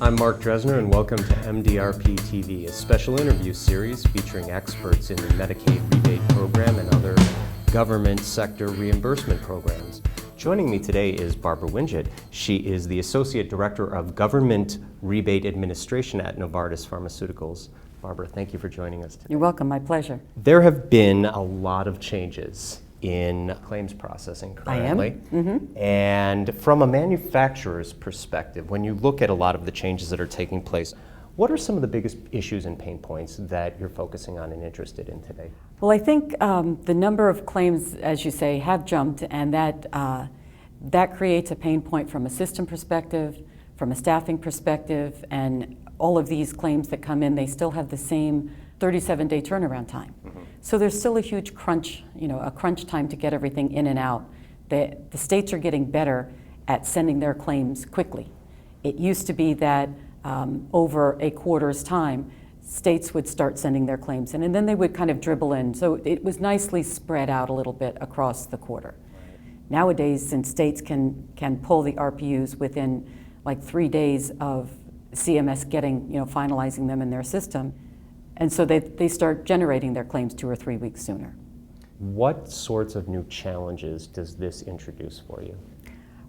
I'm Marc Dresner, and welcome to MDRP TV, a special interview series featuring experts in the Medicaid rebate program and other government sector reimbursement programs. Joining me today is Barbara Winget. She is the Associate Director of Government Rebate Administration at Novartis Pharmaceuticals. Barbara, thank you for joining us today. You're welcome, my pleasure. There have been a lot of changes in claims processing currently. I am. And from a manufacturer's perspective, when you look at a lot of the changes that are taking place, what are some of the biggest issues and pain points that you're focusing on and interested in today? Well, I think the number of claims, as you say, have jumped, and that creates a pain point from a system perspective, from a staffing perspective, and all of these claims that come in, they still have the same 37-day turnaround time. So there's still a huge crunch, a crunch time to get everything in and out. The states are getting better at sending their claims quickly. It used to be that over a quarter's time, states would start sending their claims in, and then they would kind of dribble in. So it was nicely spread out a little bit across the quarter. Nowadays, since states can pull the RPUs within like 3 days of CMS getting, finalizing them in their system, and so they start generating their claims 2 or 3 weeks sooner. What sorts of new challenges does this introduce for you?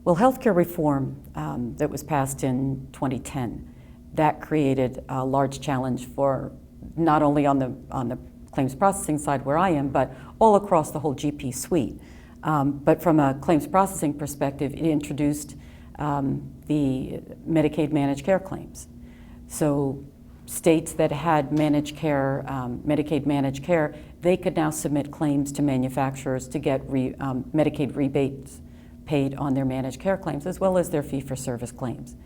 Well, healthcare reform that was passed in 2010, that created a large challenge for not only on the claims processing side where I am, but all across the whole GP suite. But from a claims processing perspective, it introduced the Medicaid managed care claims. So states that had managed care, Medicaid managed care, they could now submit claims to manufacturers to get Medicaid rebates paid on their managed care claims, as well as their fee-for-service claims.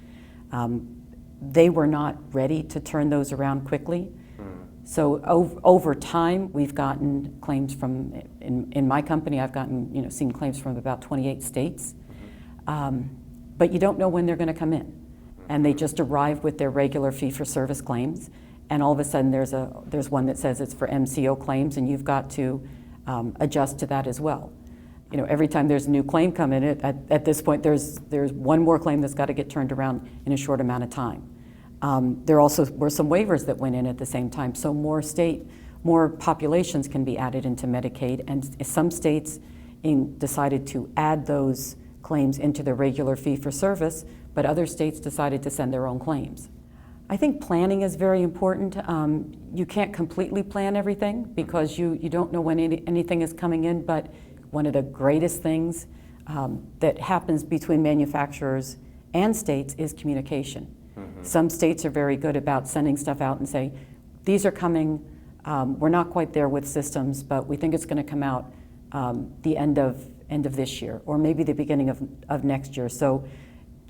They were not ready to turn those around quickly. So over time, we've gotten claims from, in my company, I've gotten, seen claims from about 28 states. But you don't know when they're going to come in. And they just arrive with their regular fee-for-service claims, and all of a sudden there's one that says it's for MCO claims, and you've got to adjust to that as well. Every time there's a new claim coming in, at this point there's one more claim that's got to get turned around in a short amount of time. There also were some waivers that went in at the same time, so more populations can be added into Medicaid, and some states decided to add those claims into the regular fee-for-service, but other states decided to send their own claims. I think planning is very important. You can't completely plan everything because you don't know when anything is coming in, but one of the greatest things that happens between manufacturers and states is communication. Some states are very good about sending stuff out and say, these are coming, we're not quite there with systems, but we think it's going to come out the end of this year, or maybe the beginning of next year. So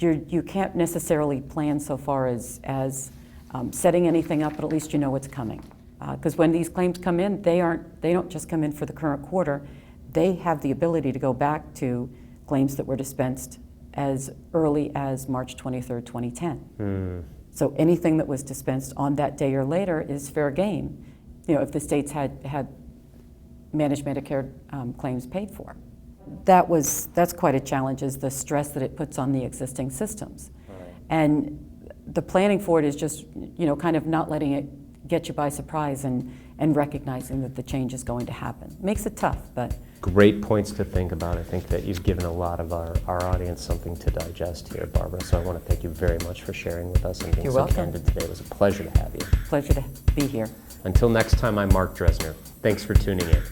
you can't necessarily plan so far as setting anything up, but at least you know it's coming. Because when these claims come in, they don't just come in for the current quarter. They have the ability to go back to claims that were dispensed as early as March 23rd, 2010. So anything that was dispensed on that day or later is fair game, if the states had managed Medicare claims paid for. That's quite a challenge, is the stress that it puts on the existing systems. Right. And the planning for it is just, kind of not letting it get you by surprise and recognizing that the change is going to happen. Makes it tough, but. Great points to think about. I think that you've given a lot of our audience something to digest here, Barbara. So I want to thank you very much for sharing with us and being so candid today. It was a pleasure to have you. Pleasure to be here. Until next time, I'm Marc Dresner. Thanks for tuning in.